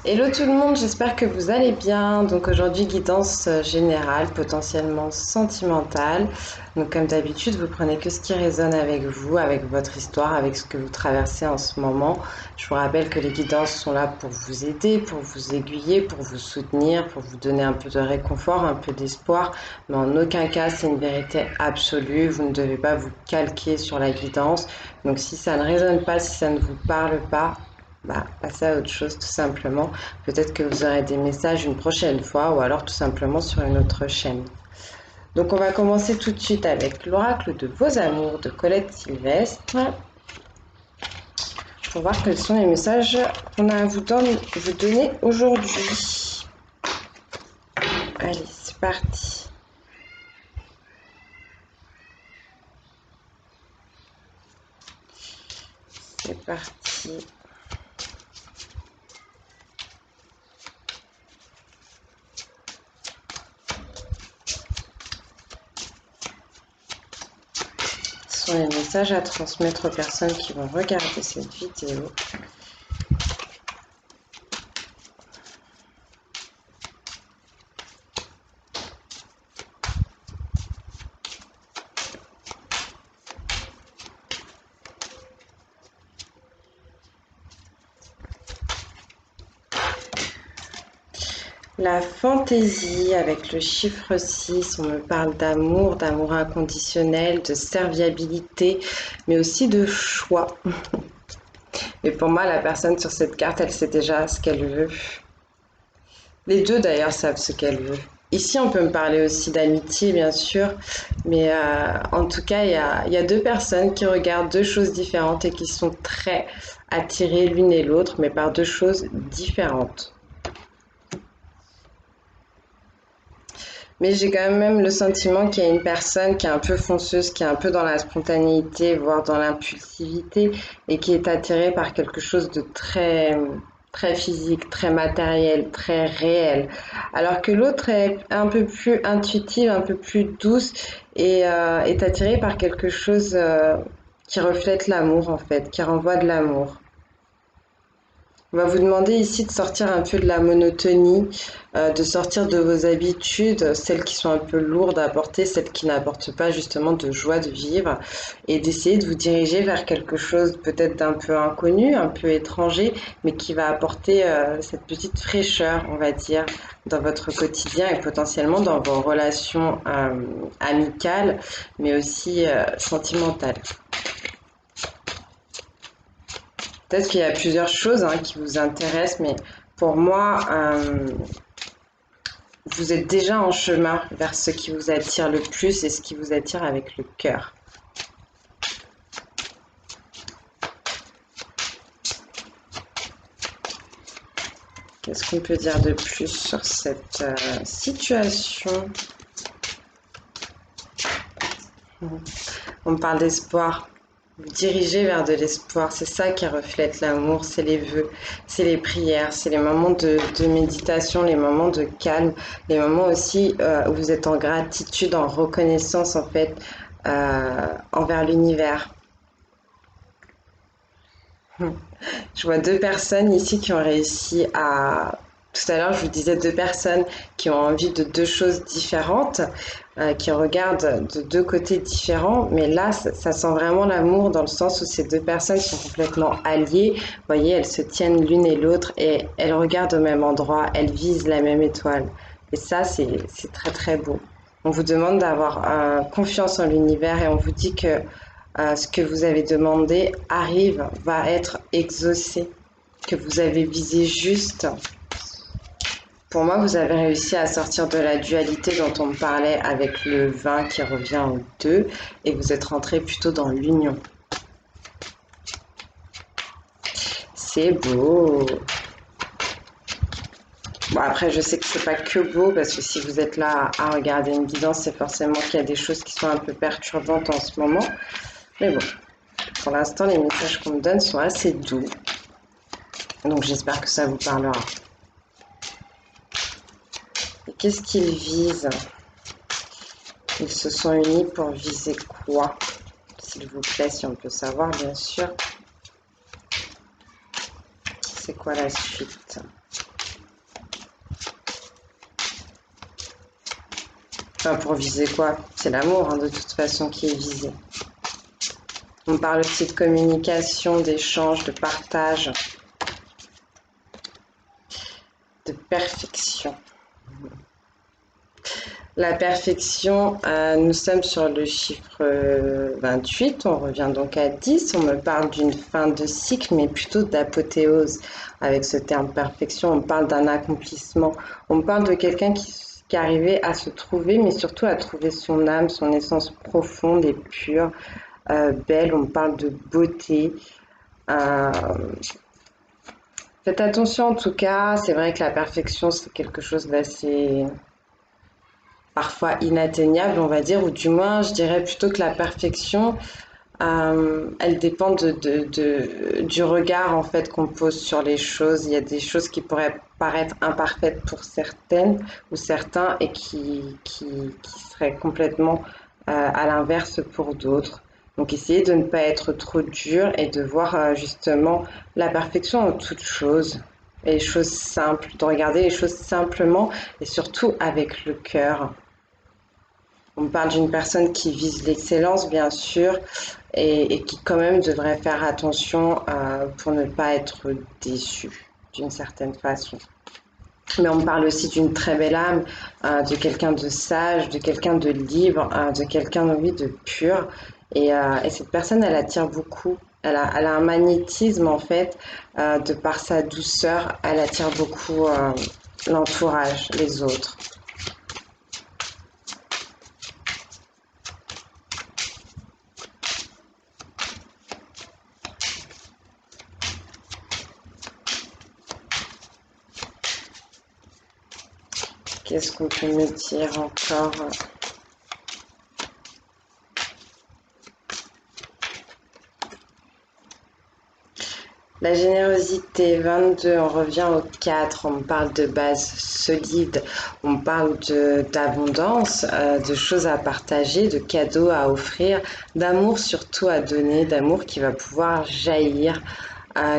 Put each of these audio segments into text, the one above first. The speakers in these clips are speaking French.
Hello tout le monde, j'espère que vous allez bien. Donc aujourd'hui, guidance générale, potentiellement sentimentale. Donc comme d'habitude, vous prenez que ce qui résonne avec vous, avec votre histoire, avec ce que vous traversez en ce moment. Je vous rappelle que les guidances sont là pour vous aider, pour vous aiguiller, pour vous soutenir, pour vous donner un peu de réconfort, un peu d'espoir. Mais en aucun cas, c'est une vérité absolue. Vous ne devez pas vous calquer sur la guidance. Donc si ça ne résonne pas, si ça ne vous parle pas, passez à autre chose tout simplement. Peut-être que vous aurez des messages une prochaine fois ou alors tout simplement sur une autre chaîne. Donc on va commencer tout de suite avec l'oracle de vos amours de Colette Sylvestre pour voir quels sont les messages qu'on a à vous donner aujourd'hui. Allez, c'est parti. C'est parti. Ce sont les messages à transmettre aux personnes qui vont regarder cette vidéo. La fantaisie avec le chiffre 6, on me parle d'amour, d'amour inconditionnel, de serviabilité, mais aussi de choix. Et pour moi, la personne sur cette carte, elle sait déjà ce qu'elle veut. Les deux d'ailleurs savent ce qu'elle veut. Ici, on peut me parler aussi d'amitié, bien sûr, mais en tout cas, il y a deux personnes qui regardent deux choses différentes et qui sont très attirées l'une et l'autre, mais par deux choses différentes. Mais j'ai quand même le sentiment qu'il y a une personne qui est un peu fonceuse, qui est un peu dans la spontanéité, voire dans l'impulsivité, et qui est attirée par quelque chose de très physique, très matériel, très réel. Alors que l'autre est un peu plus intuitive, un peu plus douce, et est attirée par quelque chose qui reflète l'amour, en fait, qui renvoie de l'amour. On va vous demander ici de sortir un peu de la monotonie, de sortir de vos habitudes, celles qui sont un peu lourdes à porter, celles qui n'apportent pas justement de joie de vivre, et d'essayer de vous diriger vers quelque chose peut-être d'un peu inconnu, un peu étranger, mais qui va apporter cette petite fraîcheur, on va dire, dans votre quotidien et potentiellement dans vos relations amicales, mais aussi sentimentales. Peut-être qu'il y a plusieurs choses qui vous intéressent, mais pour moi, vous êtes déjà en chemin vers ce qui vous attire le plus et ce qui vous attire avec le cœur. Qu'est-ce qu'on peut dire de plus sur cette situation? On me parle d'espoir. Vous dirigez vers de l'espoir, c'est ça qui reflète l'amour, c'est les vœux, c'est les prières, c'est les moments de méditation, les moments de calme, les moments aussi où vous êtes en gratitude, en reconnaissance en fait envers l'univers. Je vois deux personnes ici qui ont réussi à... Tout à l'heure, je vous disais deux personnes qui ont envie de deux choses différentes, qui regardent de deux côtés différents, mais là, ça sent vraiment l'amour dans le sens où ces deux personnes sont complètement alliées. Vous voyez, elles se tiennent l'une et l'autre et elles regardent au même endroit, elles visent la même étoile. Et ça, c'est très très beau. On vous demande d'avoir confiance en l'univers et on vous dit que ce que vous avez demandé arrive, va être exaucé, que vous avez visé juste. Pour moi, vous avez réussi à sortir de la dualité dont on me parlait avec le 20 qui revient au 2 et vous êtes rentré plutôt dans l'union. C'est beau. Bon, après, je sais que c'est pas que beau parce que si vous êtes là à regarder une guidance, c'est forcément qu'il y a des choses qui sont un peu perturbantes en ce moment. Mais bon, pour l'instant, les messages qu'on me donne sont assez doux. Donc j'espère que ça vous parlera. Et qu'est-ce qu'ils visent? Ils se sont unis pour viser quoi? S'il vous plaît, si on peut savoir, bien sûr. C'est quoi la suite? Enfin, pour viser quoi? C'est l'amour, hein, de toute façon, qui est visé. On parle aussi de communication, d'échange, de partage, de perfection. La perfection, nous sommes sur le chiffre 28, on revient donc à 10. On me parle d'une fin de cycle, mais plutôt d'apothéose. Avec ce terme perfection, on parle d'un accomplissement. On parle de quelqu'un qui arrivait à se trouver, mais surtout à trouver son âme, son essence profonde et pure, belle. On parle de beauté. Euh, Faites attention en tout cas, c'est vrai que la perfection, c'est quelque chose d'assez parfois inatteignable, on va dire, ou du moins, je dirais plutôt que la perfection, elle dépend du regard en fait qu'on pose sur les choses. Il y a des choses qui pourraient paraître imparfaites pour certaines ou certains et qui seraient complètement à l'inverse pour d'autres. Donc essayez de ne pas être trop dur et de voir justement la perfection en toutes choses et les choses simples, de regarder les choses simplement et surtout avec le cœur. On parle d'une personne qui vise l'excellence, bien sûr, et qui quand même devrait faire attention pour ne pas être déçue d'une certaine façon. Mais on parle aussi d'une très belle âme, de quelqu'un de sage, de quelqu'un de libre, de quelqu'un, oui, de pur. Et cette personne, elle attire beaucoup. Elle a un magnétisme, en fait, de par sa douceur. Elle attire beaucoup l'entourage, les autres. Qu'est-ce qu'on peut me dire encore? La générosité, 22, on revient au 4, on parle de base solide, on parle d'abondance, de choses à partager, de cadeaux à offrir, d'amour surtout à donner, d'amour qui va pouvoir jaillir,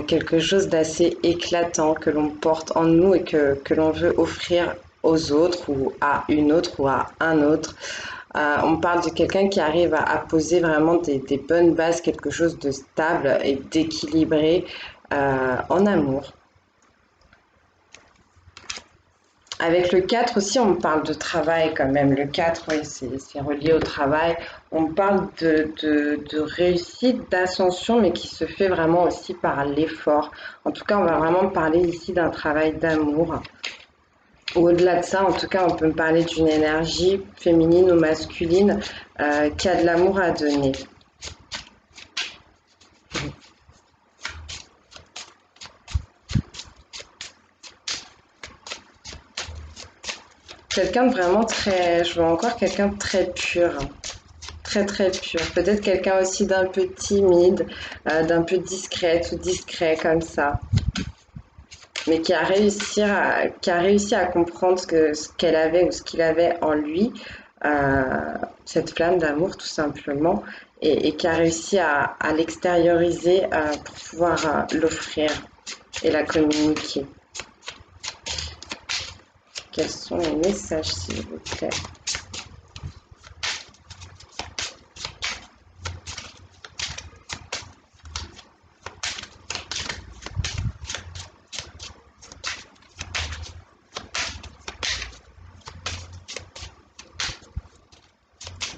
quelque chose d'assez éclatant que l'on porte en nous et que l'on veut offrir aux autres ou à une autre ou à un autre. On parle de quelqu'un qui arrive à poser vraiment des bonnes bases, quelque chose de stable et d'équilibré en amour. Avec le 4 aussi, on parle de travail quand même. Le 4, oui, c'est relié au travail. On parle de réussite, d'ascension, mais qui se fait vraiment aussi par l'effort. En tout cas, on va vraiment parler ici d'un travail d'amour. Au-delà de ça, en tout cas, on peut me parler d'une énergie féminine ou masculine qui a de l'amour à donner. Quelqu'un de vraiment très, je vois encore quelqu'un de très pur, très très pur. Peut-être quelqu'un aussi d'un peu timide, d'un peu discrète ou discret comme ça, mais qui a réussi à comprendre ce qu'elle avait ou ce qu'il avait en lui, cette flamme d'amour tout simplement, et qui a réussi à l'extérioriser pour pouvoir l'offrir et la communiquer. Quels sont les messages, s'il vous plaît?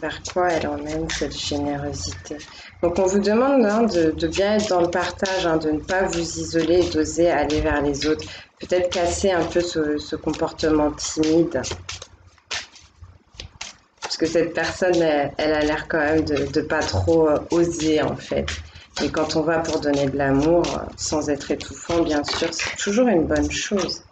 Vers quoi elle emmène cette générosité? Donc on vous demande de bien être dans le partage, de ne pas vous isoler et d'oser aller vers les autres. Peut-être casser un peu ce comportement timide. Parce que cette personne, elle a l'air quand même de pas trop oser en fait. Et quand on va pour donner de l'amour, sans être étouffant, bien sûr, c'est toujours une bonne chose.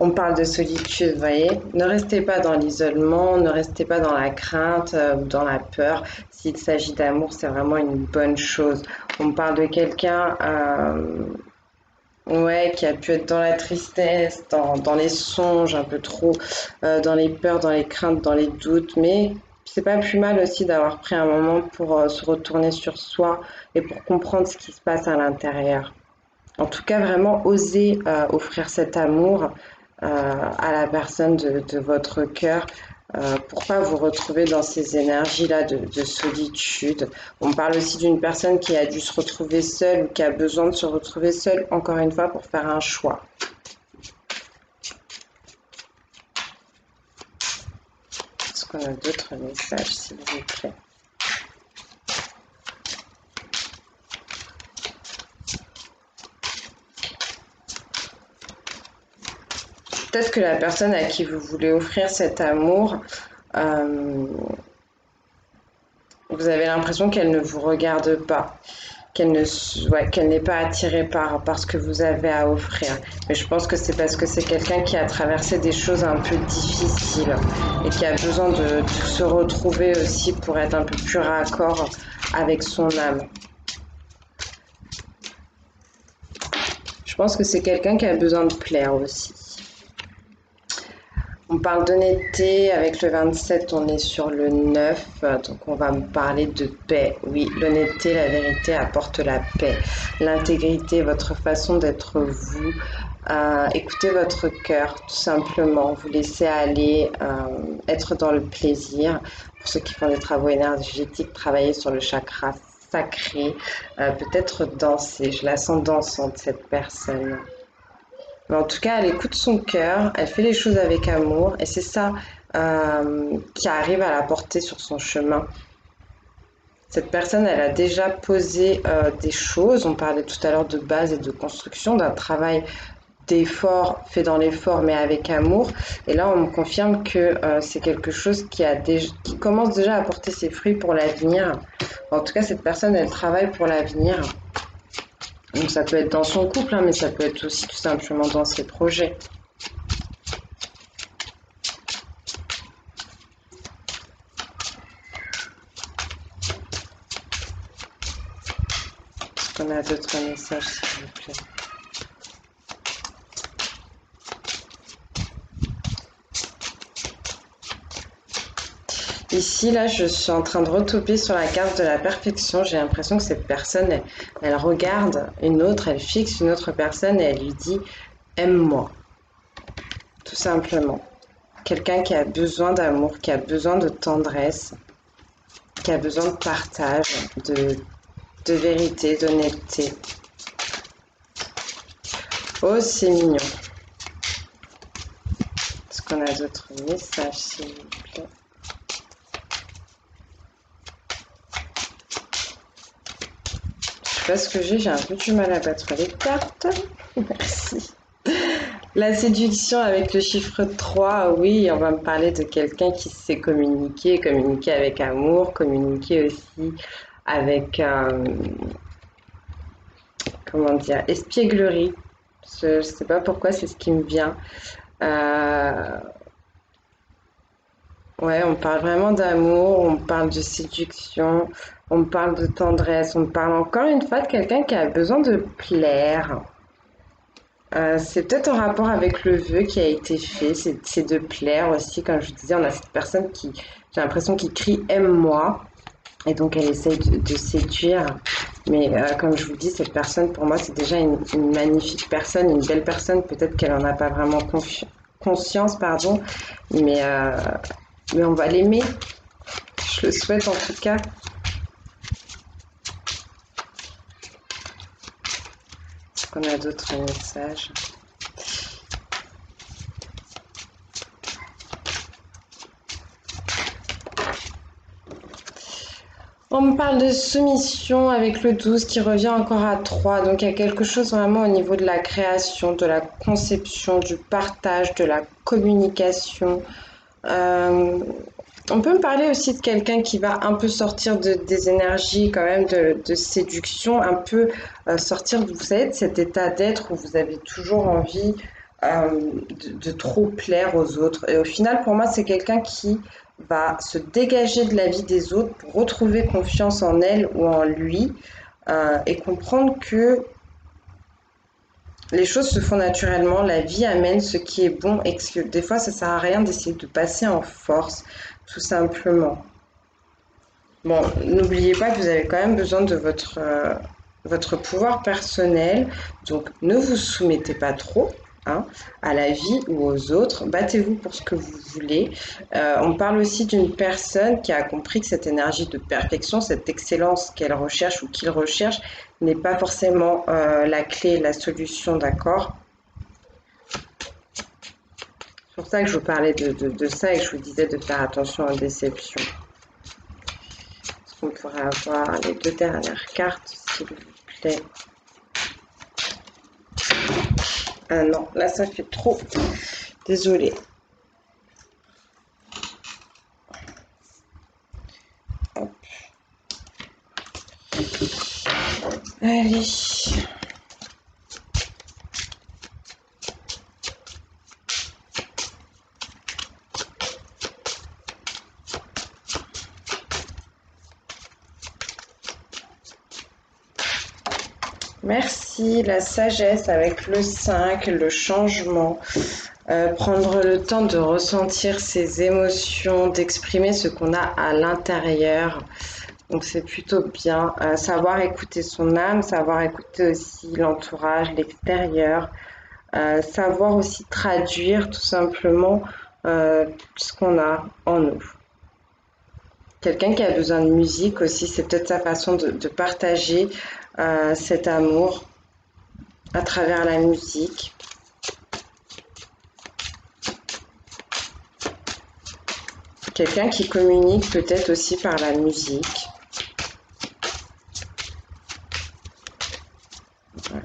On parle de solitude, vous voyez. Ne restez pas dans l'isolement, ne restez pas dans la crainte ou dans la peur. S'il s'agit d'amour, c'est vraiment une bonne chose. On parle de quelqu'un ouais, qui a pu être dans la tristesse, dans les songes un peu trop, dans les peurs, dans les craintes, dans les doutes. Mais c'est pas plus mal aussi d'avoir pris un moment pour se retourner sur soi et pour comprendre ce qui se passe à l'intérieur. En tout cas, vraiment oser offrir cet amour à la personne de votre cœur. pour pas vous retrouver dans ces énergies-là de solitude. On parle aussi d'une personne qui a dû se retrouver seule ou qui a besoin de se retrouver seule, encore une fois, pour faire un choix. Est-ce qu'on a d'autres messages, s'il vous plaît? Peut-être que la personne à qui vous voulez offrir cet amour, vous avez l'impression qu'elle ne vous regarde pas, qu'elle n'est pas attirée par ce que vous avez à offrir. Mais je pense que c'est parce que c'est quelqu'un qui a traversé des choses un peu difficiles et qui a besoin de se retrouver aussi pour être un peu plus raccord avec son âme. Je pense que c'est quelqu'un qui a besoin de plaire aussi. On parle d'honnêteté, avec le 27, on est sur le 9, donc on va me parler de paix. Oui, l'honnêteté, la vérité apporte la paix. L'intégrité, votre façon d'être vous, écoutez votre cœur, tout simplement, vous laissez aller, être dans le plaisir. Pour ceux qui font des travaux énergétiques, travailler sur le chakra sacré, peut-être danser. Je la sens dansante, cette personne. Mais en tout cas, elle écoute son cœur, elle fait les choses avec amour et c'est ça qui arrive à la porter sur son chemin. Cette personne, elle a déjà posé des choses. On parlait tout à l'heure de base et de construction, d'un travail d'effort fait dans l'effort mais avec amour. Et là, on me confirme que c'est quelque chose qui commence déjà à porter ses fruits pour l'avenir. En tout cas, cette personne, elle travaille pour l'avenir. Donc ça peut être dans son couple, hein, mais ça peut être aussi tout simplement dans ses projets. Est-ce qu'on a d'autres messages, s'il vous plaît? Ici, là, je suis en train de retoper sur la carte de la perfection. J'ai l'impression que cette personne, elle regarde une autre, elle fixe une autre personne et elle lui dit « aime-moi ». Tout simplement. Quelqu'un qui a besoin d'amour, qui a besoin de tendresse, qui a besoin de partage, de vérité, d'honnêteté. Oh, c'est mignon. Est-ce qu'on a d'autres messages, s'il vous plaît? Je sais pas ce que j'ai un peu du mal à battre les cartes. Merci. La séduction avec le chiffre 3, oui, on va me parler de quelqu'un qui sait communiquer avec amour, communiquer aussi avec, comment dire, espièglerie. Je sais pas pourquoi, c'est ce qui me vient. Euh, ouais, on parle vraiment d'amour, on parle de séduction, on parle de tendresse, on parle encore une fois de quelqu'un qui a besoin de plaire. C'est peut-être en rapport avec le vœu qui a été fait, c'est de plaire aussi. Comme je vous disais, on a cette personne qui, j'ai l'impression, qui crie aime-moi, et donc elle essaye de séduire. Mais comme je vous dis, cette personne, pour moi, c'est déjà une magnifique personne, une belle personne. Peut-être qu'elle en a pas vraiment conscience, pardon, mais, euh, mais on va l'aimer. Je le souhaite en tout cas. Est-ce qu'on a d'autres messages? On me parle de soumission avec le 12 qui revient encore à 3. Donc il y a quelque chose vraiment au niveau de la création, de la conception, du partage, de la communication. Euh, on peut me parler aussi de quelqu'un qui va un peu sortir des énergies quand même de séduction, un peu sortir, vous savez, de cet état d'être où vous avez toujours envie de trop plaire aux autres. Et au final, pour moi, c'est quelqu'un qui va se dégager de la vie des autres pour retrouver confiance en elle ou en lui et comprendre que les choses se font naturellement, la vie amène ce qui est bon et que des fois ça sert à rien d'essayer de passer en force, tout simplement. Bon, n'oubliez pas que vous avez quand même besoin de votre pouvoir personnel, donc ne vous soumettez pas trop, hein, à la vie ou aux autres. Battez-vous pour ce que vous voulez. On parle aussi d'une personne qui a compris que cette énergie de perfection, cette excellence qu'elle recherche ou qu'il recherche, n'est pas forcément la clé, la solution, d'accord? C'est pour ça que je vous parlais de ça et que je vous disais de faire attention aux déceptions. Est-ce qu'on pourrait avoir les deux dernières cartes, s'il vous plaît? Ah non, là ça fait trop. Désolée. Hop. Allez. Merci, la sagesse avec le 5, le changement. Prendre le temps de ressentir ses émotions, d'exprimer ce qu'on a à l'intérieur. Donc c'est plutôt bien. Savoir écouter son âme, savoir écouter aussi l'entourage, l'extérieur. Savoir aussi traduire tout simplement ce qu'on a en nous. Quelqu'un qui a besoin de musique aussi, c'est peut-être sa façon de partager cet amour à travers la musique. Quelqu'un qui communique peut-être aussi par la musique. Voilà.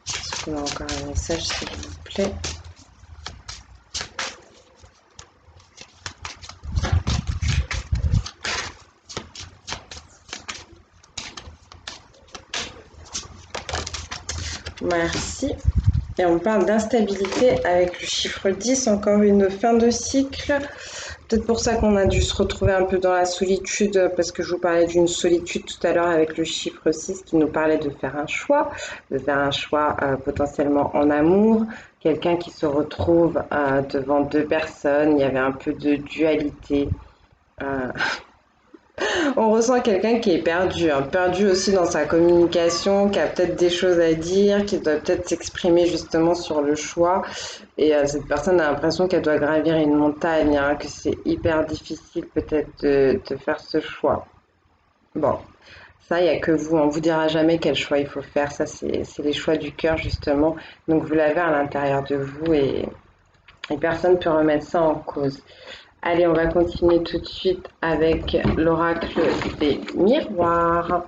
Est-ce qu'on a encore un message, s'il vous plaît? Merci. Et on parle d'instabilité avec le chiffre 10, encore une fin de cycle. Peut-être pour ça qu'on a dû se retrouver un peu dans la solitude, parce que je vous parlais d'une solitude tout à l'heure avec le chiffre 6 qui nous parlait de faire un choix, potentiellement en amour. Quelqu'un qui se retrouve devant deux personnes, il y avait un peu de dualité. Euh, On ressent quelqu'un qui est perdu, hein, perdu aussi dans sa communication, qui a peut-être des choses à dire, qui doit peut-être s'exprimer justement sur le choix. Et cette personne a l'impression qu'elle doit gravir une montagne, hein, que c'est hyper difficile peut-être de faire ce choix. Bon, ça, il n'y a que vous. On ne vous dira jamais quel choix il faut faire. Ça, c'est les choix du cœur, justement. Donc, vous l'avez à l'intérieur de vous et personne ne peut remettre ça en cause. Allez, on va continuer tout de suite avec l'oracle des miroirs.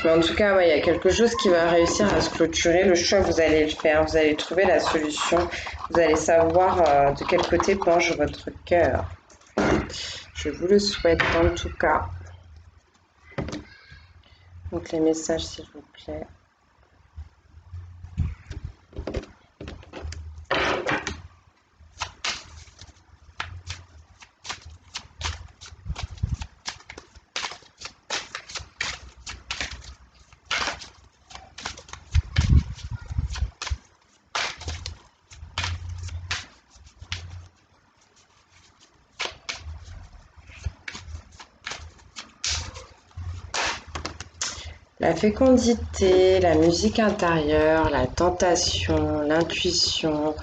Mais en tout cas, ouais, il y a quelque chose qui va réussir à se clôturer. Le choix, vous allez le faire. Vous allez trouver la solution. Vous allez savoir de quel côté penche votre cœur. Je vous le souhaite en tout cas. Donc les messages, s'il vous plaît. La fécondité, la musique intérieure, la tentation, l'intuition,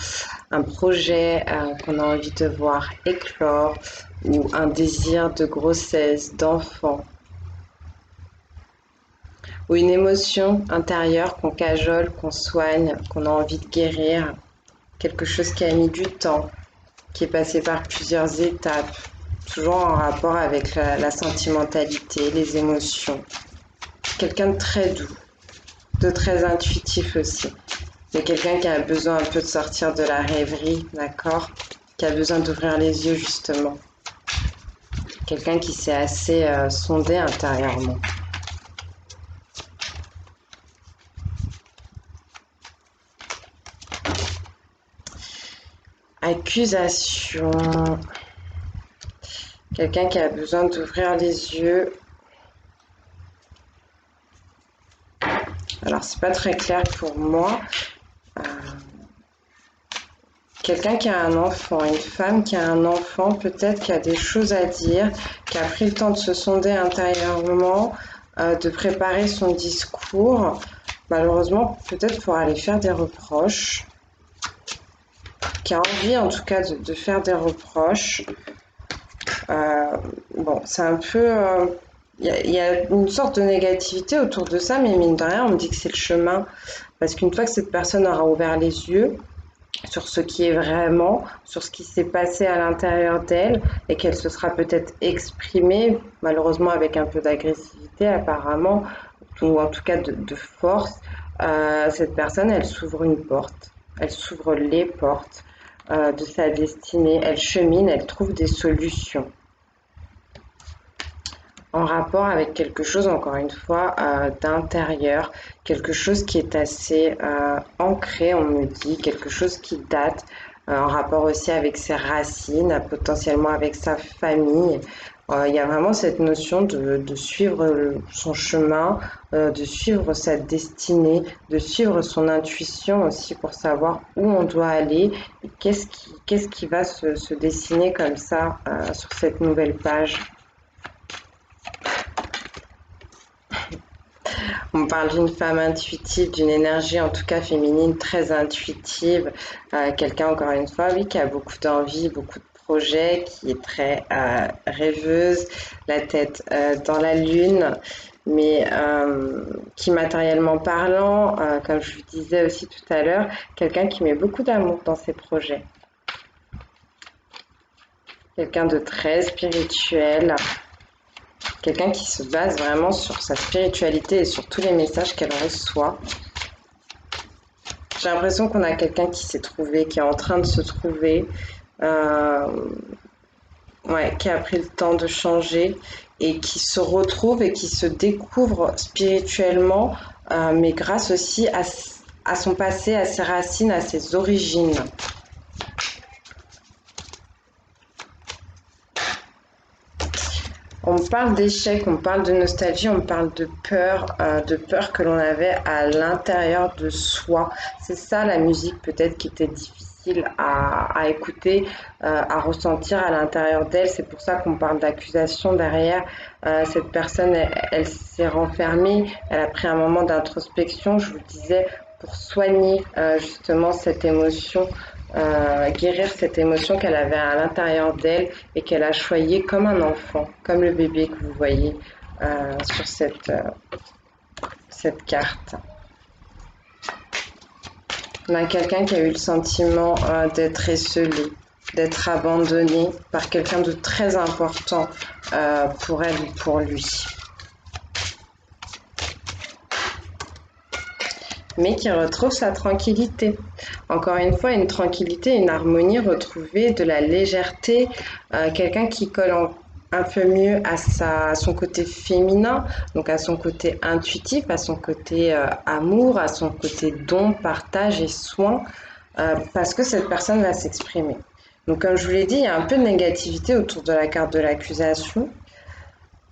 un projet qu'on a envie de voir éclore ou un désir de grossesse, d'enfant ou une émotion intérieure qu'on cajole, qu'on soigne, qu'on a envie de guérir, quelque chose qui a mis du temps, qui est passé par plusieurs étapes, toujours en rapport avec la sentimentalité, les émotions. Quelqu'un de très doux, de très intuitif aussi, mais quelqu'un qui a besoin un peu de sortir de la rêverie, d'accord? Qui a besoin d'ouvrir les yeux justement. Quelqu'un qui s'est assez sondé intérieurement. Accusation. Quelqu'un qui a besoin d'ouvrir les yeux. Alors, c'est pas très clair pour moi. quelqu'un qui a un enfant, une femme qui a un enfant, peut-être qui a des choses à dire, qui a pris le temps de se sonder intérieurement, de préparer son discours. Malheureusement, peut-être pour aller faire des reproches, qui a envie en tout cas de faire des reproches. Bon, c'est un peu... Il y a une sorte de négativité autour de ça, mais mine de rien, on me dit que c'est le chemin. Parce qu'une fois que cette personne aura ouvert les yeux sur ce qui est vraiment, sur ce qui s'est passé à l'intérieur d'elle, et qu'elle se sera peut-être exprimée, malheureusement avec un peu d'agressivité apparemment, ou en tout cas de force, cette personne, elle s'ouvre une porte. Elle s'ouvre les portes de sa destinée. Elle chemine, elle trouve des solutions en rapport avec quelque chose, encore une fois, d'intérieur, quelque chose qui est assez ancré, on me dit, quelque chose qui date, en rapport aussi avec ses racines, potentiellement avec sa famille. Il y a vraiment cette notion de suivre son chemin, de suivre sa destinée, de suivre son intuition aussi pour savoir où on doit aller et qu'est-ce qui va se dessiner comme ça sur cette nouvelle page. On parle d'une femme intuitive, d'une énergie en tout cas féminine très intuitive, quelqu'un encore une fois, oui, qui a beaucoup d'envie, beaucoup de projets, qui est très rêveuse, la tête dans la lune, mais qui matériellement parlant, comme je vous disais aussi tout à l'heure, quelqu'un qui met beaucoup d'amour dans ses projets. Quelqu'un de très spirituel, quelqu'un qui se base vraiment sur sa spiritualité et sur tous les messages qu'elle reçoit. J'ai l'impression qu'on a quelqu'un qui s'est trouvé, qui est en train de se trouver, qui a pris le temps de changer et qui se retrouve et qui se découvre spirituellement, mais grâce aussi à son passé, à ses racines, à ses origines. On me parle d'échec, on me parle de nostalgie, on me parle de peur que l'on avait à l'intérieur de soi. C'est ça la musique peut-être qui était difficile à écouter, à ressentir à l'intérieur d'elle. C'est pour ça qu'on parle d'accusation derrière. Cette personne, elle s'est renfermée, elle a pris un moment d'introspection, je vous le disais, pour soigner justement cette émotion. Guérir cette émotion qu'elle avait à l'intérieur d'elle et qu'elle a choyée comme un enfant, comme le bébé que vous voyez sur cette carte. On a quelqu'un qui a eu le sentiment d'être esseulé, d'être abandonné par quelqu'un de très important pour elle ou pour lui. Mais qui retrouve sa tranquillité. Encore une fois, une tranquillité, une harmonie retrouvée, de la légèreté, quelqu'un qui colle un peu mieux à son côté féminin, donc à son côté intuitif, à son côté amour, à son côté don, partage et soin, parce que cette personne va s'exprimer. Donc comme je vous l'ai dit, il y a un peu de négativité autour de la carte de l'accusation.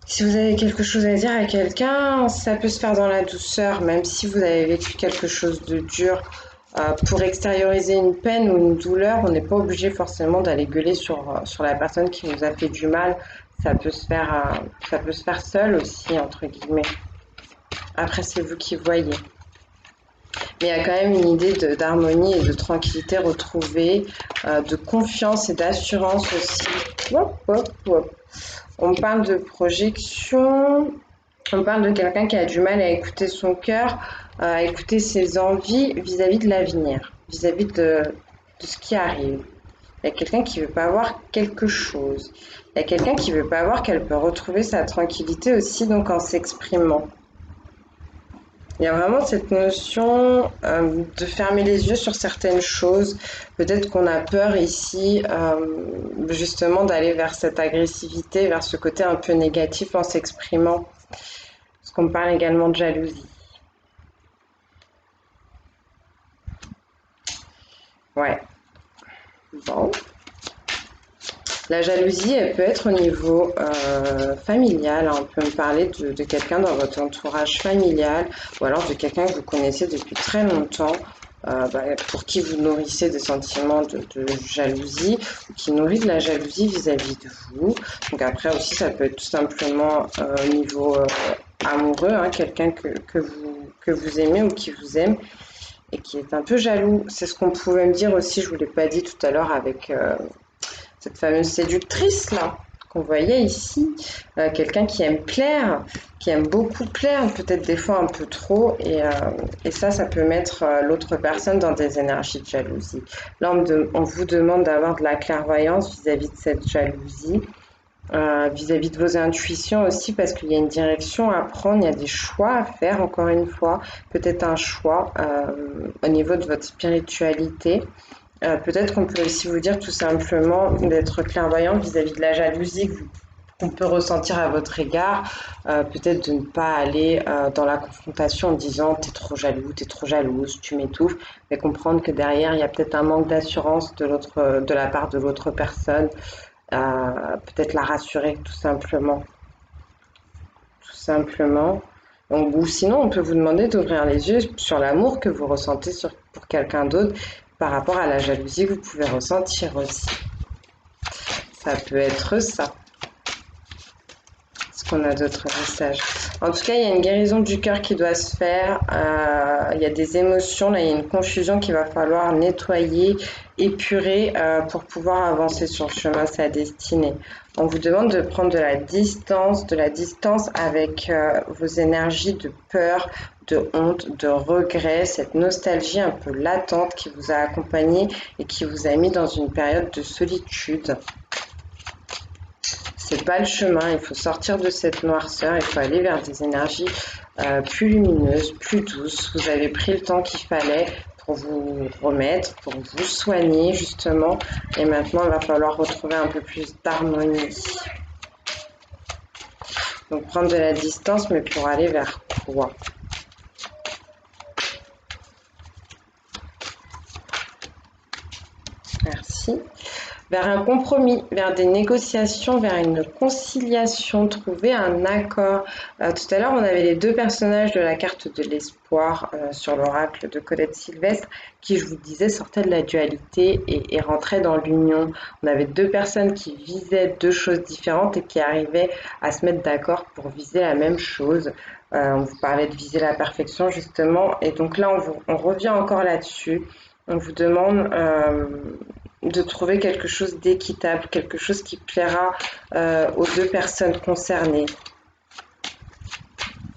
Si vous avez quelque chose à dire à quelqu'un, ça peut se faire dans la douceur, même si vous avez vécu quelque chose de dur. Pour extérioriser une peine ou une douleur, on n'est pas obligé forcément d'aller gueuler sur la personne qui nous a fait du mal. Ça peut se faire seul aussi, entre guillemets. Après, c'est vous qui voyez. Mais il y a quand même une idée d'harmonie et de tranquillité retrouvée, de confiance et d'assurance aussi. Hop, hop, hop. On parle de projection, on parle de quelqu'un qui a du mal à écouter son cœur, à écouter ses envies vis-à-vis de l'avenir, vis-à-vis de ce qui arrive. Il y a quelqu'un qui ne veut pas voir quelque chose. Il y a quelqu'un qui ne veut pas voir qu'elle peut retrouver sa tranquillité aussi, donc en s'exprimant. Il y a vraiment cette notion de fermer les yeux sur certaines choses. Peut-être qu'on a peur ici justement d'aller vers cette agressivité, vers ce côté un peu négatif en s'exprimant. Parce qu'on parle également de jalousie. Ouais. Bon. La jalousie, elle peut être au niveau familial. On peut me parler de quelqu'un dans votre entourage familial ou alors de quelqu'un que vous connaissez depuis très longtemps. pour qui vous nourrissez des sentiments de jalousie ou qui nourrit de la jalousie vis-à-vis de vous. Donc après aussi, ça peut être tout simplement au niveau amoureux, hein, quelqu'un que vous aimez ou qui vous aime et qui est un peu jaloux. C'est ce qu'on pouvait me dire aussi, je ne vous l'ai pas dit tout à l'heure avec cette fameuse séductrice là qu'on voyait ici, quelqu'un qui aime plaire, qui aime beaucoup plaire, peut-être des fois un peu trop, et ça peut mettre l'autre personne dans des énergies de jalousie. Là, on vous demande d'avoir de la clairvoyance vis-à-vis de cette jalousie, vis-à-vis de vos intuitions aussi, parce qu'il y a une direction à prendre, il y a des choix à faire, encore une fois, peut-être un choix au niveau de votre spiritualité. Peut-être qu'on peut aussi vous dire tout simplement d'être clairvoyant vis-à-vis de la jalousie qu'on peut ressentir à votre égard. Peut-être de ne pas aller dans la confrontation en disant t'es trop jaloux, t'es trop jalouse, tu m'étouffes, mais comprendre que derrière il y a peut-être un manque d'assurance de la part de l'autre personne. Peut-être la rassurer tout simplement. Tout simplement. Donc, ou sinon, on peut vous demander d'ouvrir les yeux sur l'amour que vous ressentez pour quelqu'un d'autre par rapport à la jalousie que vous pouvez ressentir aussi. Ça peut être ça. Est-ce qu'on a d'autres messages? En tout cas, il y a une guérison du cœur qui doit se faire. Il y a des émotions, là, il y a une confusion qu'il va falloir nettoyer, épurer pour pouvoir avancer sur le chemin, sa destinée. On vous demande de prendre de la distance avec vos énergies de peur, de honte, de regret, cette nostalgie un peu latente qui vous a accompagné et qui vous a mis dans une période de solitude. C'est pas le chemin, il faut sortir de cette noirceur, il faut aller vers des énergies plus lumineuses, plus douces. Vous avez pris le temps qu'il fallait pour vous remettre, pour vous soigner justement, et maintenant il va falloir retrouver un peu plus d'harmonie. Donc prendre de la distance, mais pour aller vers quoi? Merci. Vers un compromis, vers des négociations, vers une conciliation, trouver un accord. Tout à l'heure, on avait les deux personnages de la carte de l'espoir sur l'oracle de Colette Sylvestre qui, je vous disais, sortaient de la dualité et rentraient dans l'union. On avait deux personnes qui visaient deux choses différentes et qui arrivaient à se mettre d'accord pour viser la même chose. On vous parlait de viser la perfection, justement. Et donc là, on revient encore là-dessus. On vous demande de trouver quelque chose d'équitable, quelque chose qui plaira aux deux personnes concernées.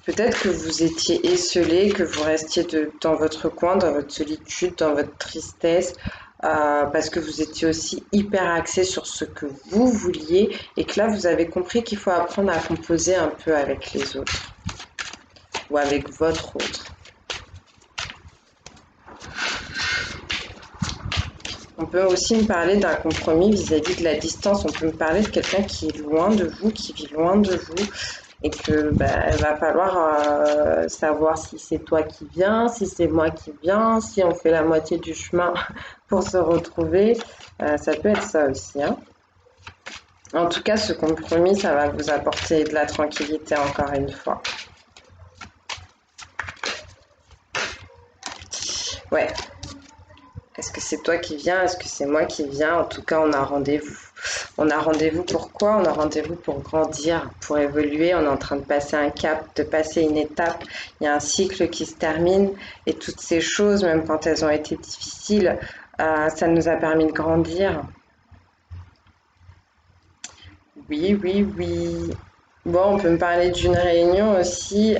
Peut-être que vous étiez esselé, que vous restiez dans votre coin, dans votre solitude, dans votre tristesse, parce que vous étiez aussi hyper axé sur ce que vous vouliez et que là, vous avez compris qu'il faut apprendre à composer un peu avec les autres ou avec votre autre. On peut aussi me parler d'un compromis vis-à-vis de la distance. On peut me parler de quelqu'un qui est loin de vous, qui vit loin de vous, et que il va falloir savoir si c'est toi qui viens, si c'est moi qui viens, si on fait la moitié du chemin pour se retrouver. Ça peut être ça aussi, hein. En tout cas, ce compromis, ça va vous apporter de la tranquillité encore une fois. Ouais. Est-ce que c'est toi qui viens? Est-ce que c'est moi qui viens? En tout cas, on a rendez-vous. On a rendez-vous pour quoi? On a rendez-vous pour grandir, pour évoluer. On est en train de passer un cap, de passer une étape. Il y a un cycle qui se termine et toutes ces choses, même quand elles ont été difficiles, ça nous a permis de grandir. Oui, oui, oui. Bon, on peut me parler d'une réunion aussi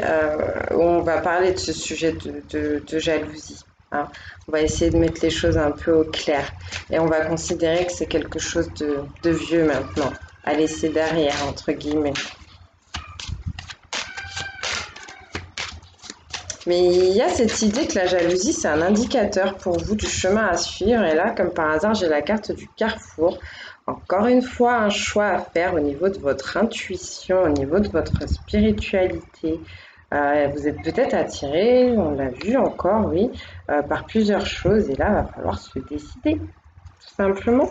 où on va parler de ce sujet de jalousie, hein. On va essayer de mettre les choses un peu au clair et on va considérer que c'est quelque chose de vieux maintenant, à laisser derrière, entre guillemets. Mais il y a cette idée que la jalousie, c'est un indicateur pour vous du chemin à suivre. Et là, comme par hasard, j'ai la carte du carrefour. Encore une fois, un choix à faire au niveau de votre intuition, au niveau de votre spiritualité. Vous êtes peut-être attiré, on l'a vu encore, oui, par plusieurs choses. Et là, il va falloir se décider, tout simplement.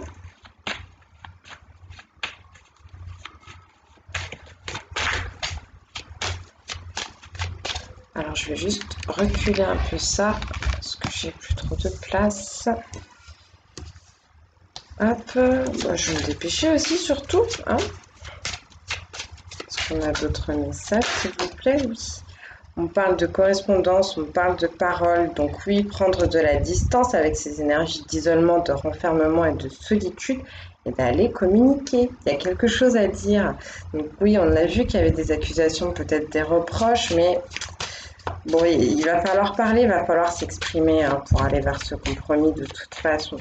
Alors, je vais juste reculer un peu ça, parce que j'ai plus trop de place. Hop, bah, je vais me dépêcher aussi surtout, hein. Est-ce qu'on a d'autres messages, s'il vous plaît? Oui. On parle de correspondance, on parle de parole. Donc oui, prendre de la distance avec ces énergies d'isolement, de renfermement et de solitude et d'aller communiquer. Il y a quelque chose à dire. Donc oui, on a vu qu'il y avait des accusations, peut-être des reproches, mais bon, il va falloir parler, il va falloir s'exprimer hein, pour aller vers ce compromis de toute façon.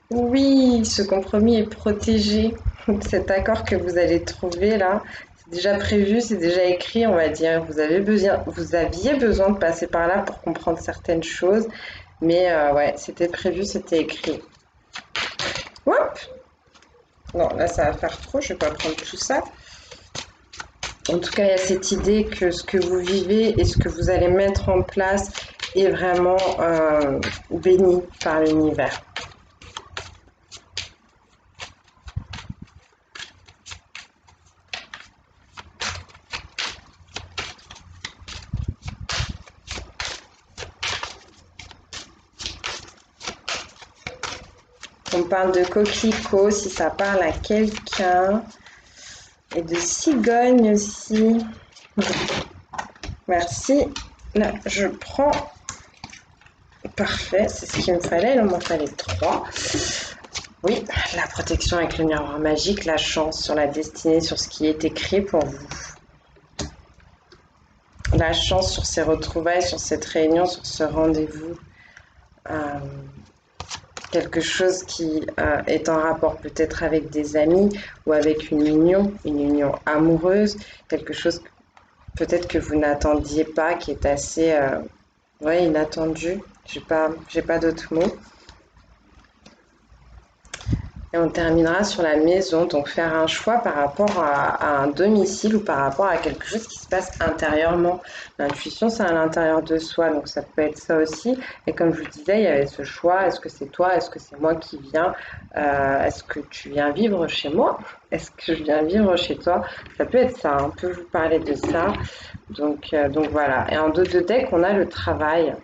Oui, ce compromis est protégé. Cet accord que vous allez trouver là, c'est déjà prévu, c'est déjà écrit, on va dire. Vous aviez besoin de passer par là pour comprendre certaines choses, mais ouais, c'était prévu, c'était écrit. Hop! Non, là ça va faire trop, je vais pas prendre tout ça. En tout cas, il y a cette idée que ce que vous vivez et ce que vous allez mettre en place est vraiment béni par l'univers. On parle de coquelicot si ça parle à quelqu'un et de cigogne aussi. Merci. Là, je prends. Parfait, c'est ce qu'il me fallait. Il m'en fallait 3. Oui, la protection avec le miroir magique, la chance sur la destinée, sur ce qui est écrit pour vous. La chance sur ces retrouvailles, sur cette réunion, sur ce rendez-vous. Quelque chose qui est en rapport peut-être avec des amis ou avec une union amoureuse, quelque chose peut-être que vous n'attendiez pas, qui est assez ouais, inattendu. J'ai pas d'autres mots. Et on terminera sur la maison, donc faire un choix par rapport à un domicile ou par rapport à quelque chose qui se passe intérieurement. L'intuition, c'est à l'intérieur de soi, donc ça peut être ça aussi. Et comme je vous disais, il y avait ce choix, est-ce que c'est toi, est-ce que c'est moi qui viens, est-ce que tu viens vivre chez moi, est-ce que je viens vivre chez toi? Ça peut être ça, on peut vous parler de ça. Donc voilà. Et en dos de deck, on a le travail.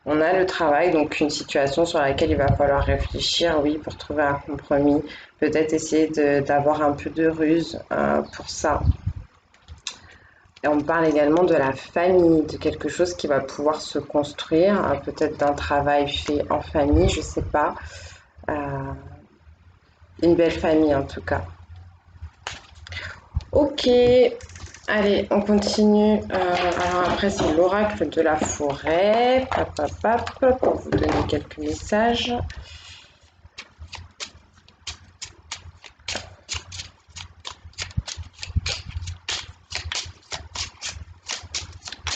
On a le travail, donc une situation sur laquelle il va falloir réfléchir, oui, pour trouver un compromis. Peut-être essayer d'avoir un peu de ruse pour ça. Et on parle également de la famille, de quelque chose qui va pouvoir se construire, peut-être d'un travail fait en famille, je sais pas. Une belle famille en tout cas. Ok, allez, on continue. Alors après, c'est l'oracle de la forêt. Hop, hop, hop, pour vous donner quelques messages.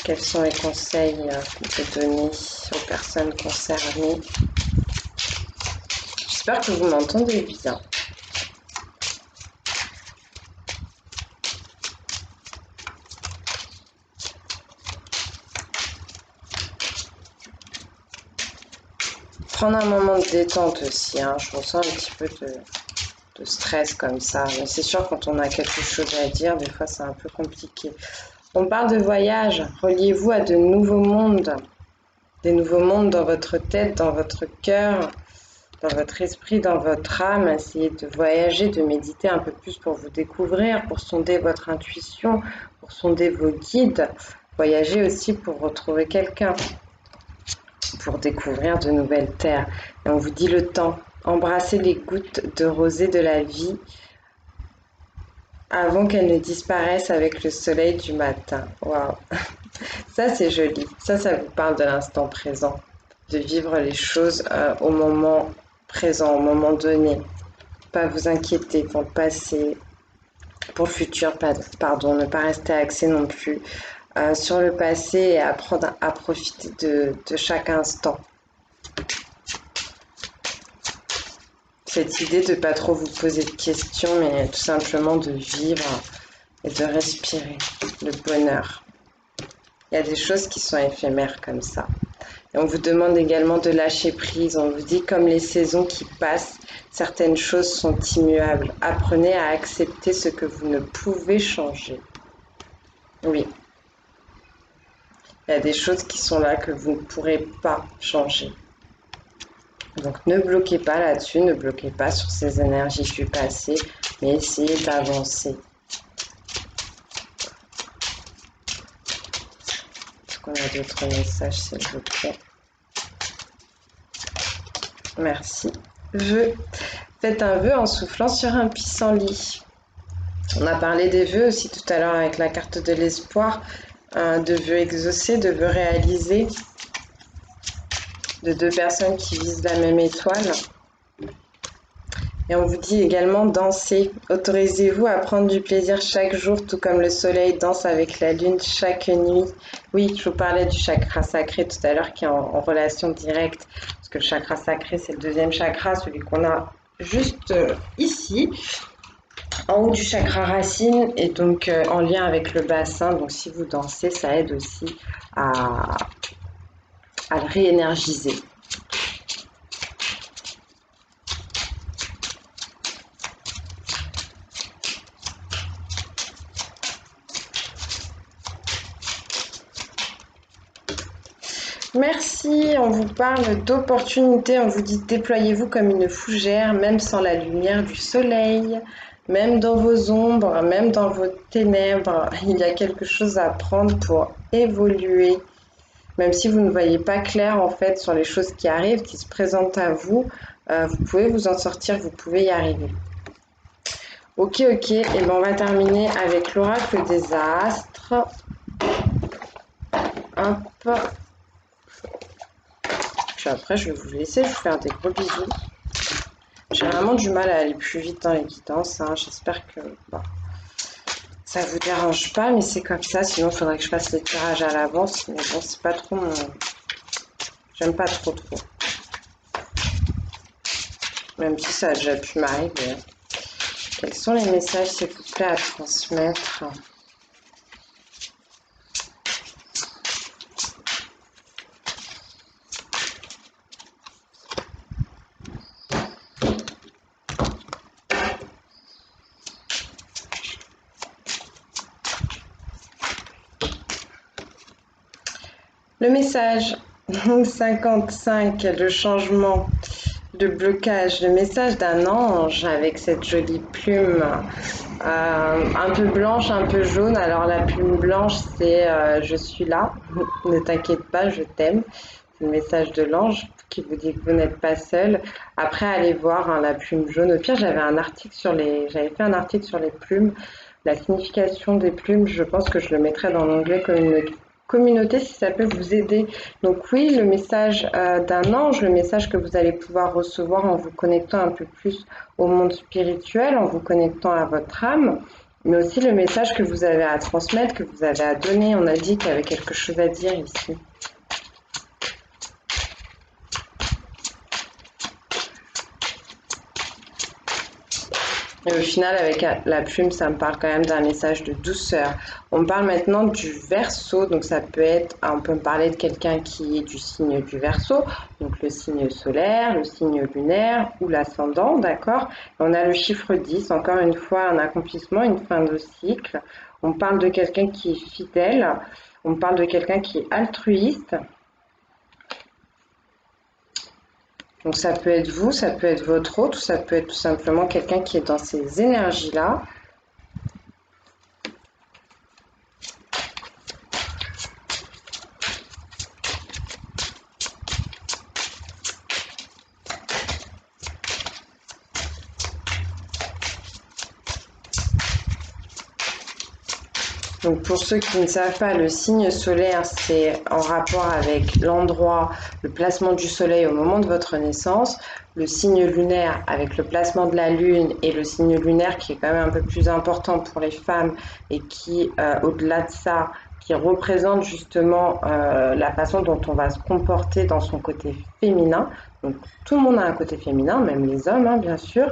Quels sont les conseils qu'on peut donner aux personnes concernées? J'espère que vous m'entendez bien. Prendre un moment de détente aussi, hein. Je ressens un petit peu de stress comme ça. Mais c'est sûr, quand on a quelque chose à dire, des fois c'est un peu compliqué. On parle de voyage. Reliez-vous à de nouveaux mondes. Des nouveaux mondes dans votre tête, dans votre cœur, dans votre esprit, dans votre âme. Essayez de voyager, de méditer un peu plus pour vous découvrir, pour sonder votre intuition, pour sonder vos guides. Voyager aussi pour retrouver quelqu'un, pour découvrir de nouvelles terres. Et on vous dit le temps. Embrassez les gouttes de rosée de la vie avant qu'elles ne disparaissent avec le soleil du matin. Waouh! Ça, c'est joli. Ça vous parle de l'instant présent, de vivre les choses au moment présent, au moment donné. Pas vous inquiéter pour le passé, pour le futur, pardon, ne pas rester axé non plus sur le passé et apprendre à profiter de chaque instant. Cette idée de ne pas trop vous poser de questions, mais tout simplement de vivre et de respirer le bonheur. Il y a des choses qui sont éphémères comme ça. Et on vous demande également de lâcher prise. On vous dit comme les saisons qui passent, certaines choses sont immuables. Apprenez à accepter ce que vous ne pouvez changer. Oui. Il y a des choses qui sont là que vous ne pourrez pas changer. Donc ne bloquez pas là-dessus, ne bloquez pas sur ces énergies du passé, mais essayez d'avancer. Est-ce qu'on a d'autres messages, s'il vous plaît? Merci. Vœu. Faites un vœu en soufflant sur un pissenlit. On a parlé des vœux aussi tout à l'heure avec la carte de l'espoir, de vœux exaucés, de vœux réalisés, de deux personnes qui visent la même étoile. Et on vous dit également danser. Autorisez-vous à prendre du plaisir chaque jour, tout comme le soleil danse avec la lune chaque nuit. Oui, je vous parlais du chakra sacré tout à l'heure qui est en relation directe, parce que le chakra sacré, c'est le deuxième chakra, celui qu'on a juste ici, en haut du chakra racine, et donc en lien avec le bassin. Donc si vous dansez, ça aide aussi à le réénergiser. Merci, on vous parle d'opportunités, on vous dit déployez-vous comme une fougère, même sans la lumière du soleil, même dans vos ombres, même dans vos ténèbres, il y a quelque chose à prendre pour évoluer. Même si vous ne voyez pas clair en fait sur les choses qui arrivent, qui se présentent à vous, vous pouvez vous en sortir, vous pouvez y arriver. Ok, et ben on va terminer avec l'oracle des astres. Hop. Puis après, je vais vous laisser, je vais vous faire des gros bisous. J'ai vraiment du mal à aller plus vite dans les guidances, hein. J'espère que ça vous dérange pas, mais c'est comme ça. Sinon, il faudrait que je fasse les tirages à l'avance. Mais bon, c'est pas trop mon... J'aime pas trop. Même si ça a déjà pu m'arriver. Quels sont les messages, s'il vous plaît, à transmettre? Le message 55, le changement, le blocage, le message d'un ange avec cette jolie plume un peu blanche, un peu jaune. Alors la plume blanche, c'est je suis là, ne t'inquiète pas, je t'aime. C'est le message de l'ange qui vous dit que vous n'êtes pas seul. Après, allez voir hein, la plume jaune. Au pire, j'avais fait un article sur les plumes, la signification des plumes. Je pense que je le mettrai dans l'onglet communauté si ça peut vous aider. Donc oui, le message d'un ange, le message que vous allez pouvoir recevoir en vous connectant un peu plus au monde spirituel, en vous connectant à votre âme, mais aussi le message que vous avez à transmettre, que vous avez à donner. On a dit qu'il y avait quelque chose à dire ici. Et au final, avec la plume, ça me parle quand même d'un message de douceur. On me parle maintenant du Verseau, donc ça peut être, on peut me parler de quelqu'un qui est du signe du Verseau, donc le signe solaire, le signe lunaire ou l'ascendant, d'accord? On a le chiffre 10, encore une fois, un accomplissement, une fin de cycle. On parle de quelqu'un qui est fidèle, on parle de quelqu'un qui est altruiste. Donc ça peut être vous, ça peut être votre hôte, ou ça peut être tout simplement quelqu'un qui est dans ces énergies-là. Donc pour ceux qui ne savent pas, le signe solaire, c'est en rapport avec l'endroit, le placement du soleil au moment de votre naissance. Le signe lunaire avec le placement de la lune et le signe lunaire qui est quand même un peu plus important pour les femmes et qui, au-delà de ça, qui représente justement la façon dont on va se comporter dans son côté féminin. Donc tout le monde a un côté féminin, même les hommes, hein, bien sûr.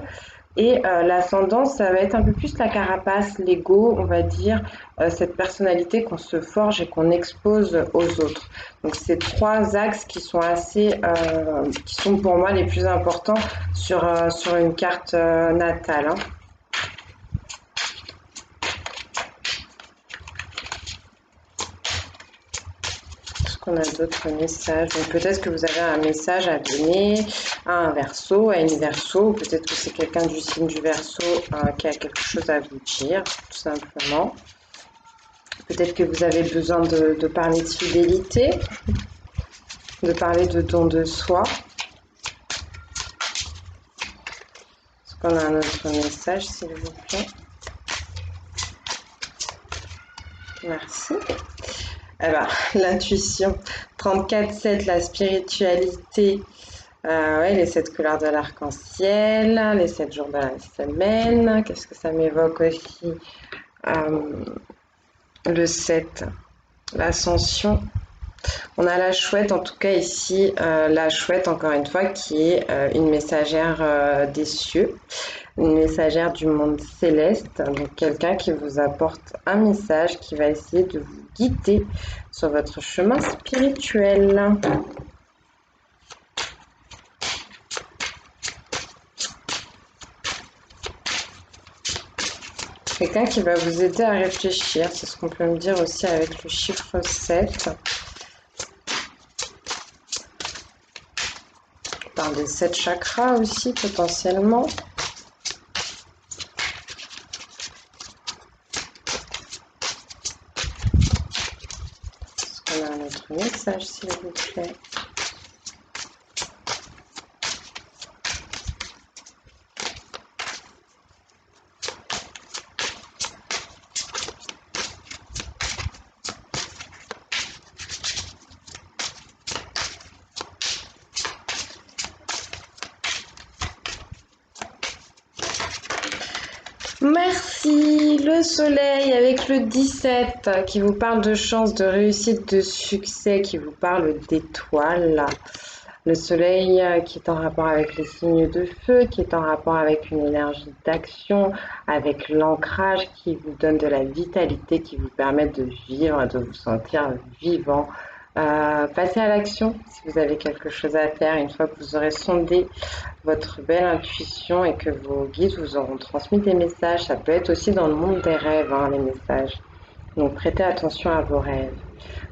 Et l'ascendant, ça va être un peu plus la carapace, l'ego, on va dire, cette personnalité qu'on se forge et qu'on expose aux autres. Donc c'est trois axes qui sont qui sont pour moi les plus importants sur une carte natale, hein. qu'on a d'autres messages? Donc peut-être que vous avez un message à donner à un Verseau, à une Verseau, ou peut-être que c'est quelqu'un du signe du Verseau qui a quelque chose à vous dire, tout simplement. Peut-être que vous avez besoin de parler de fidélité, de parler de don de soi. Est-ce qu'on a un autre message, s'il vous plaît? Merci. Eh ben, l'intuition, 34-7, la spiritualité, ouais, les 7 couleurs de l'arc-en-ciel, les 7 jours de la semaine. Qu'est-ce que ça m'évoque aussi? Le 7, l'ascension. On a la chouette, en tout cas ici, la chouette, encore une fois, qui est une messagère des cieux, une messagère du monde céleste, donc quelqu'un qui vous apporte un message qui va essayer de vous guider sur votre chemin spirituel. Quelqu'un qui va vous aider à réfléchir, c'est ce qu'on peut me dire aussi avec le chiffre 7. On parle des 7 chakras aussi potentiellement. Est-ce qu'on a un autre message, s'il vous plaît? Merci, le soleil avec le 17 qui vous parle de chance, de réussite, de succès, qui vous parle d'étoiles. Le soleil qui est en rapport avec les signes de feu, qui est en rapport avec une énergie d'action, avec l'ancrage qui vous donne de la vitalité, qui vous permet de vivre, de vous sentir vivant. Passez à l'action si vous avez quelque chose à faire une fois que vous aurez sondé votre belle intuition et que vos guides vous auront transmis des messages. Ça peut être aussi dans le monde des rêves, hein, les messages. Donc prêtez attention à vos rêves.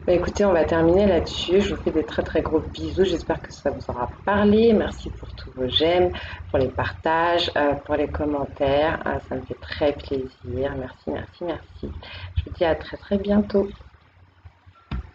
Bah, écoutez, on va terminer là-dessus. Je vous fais des très très gros bisous. J'espère que ça vous aura parlé. Merci pour tous vos j'aime, pour les partages, pour les commentaires. Ça me fait très plaisir. Merci, merci, merci. Je vous dis à très très bientôt.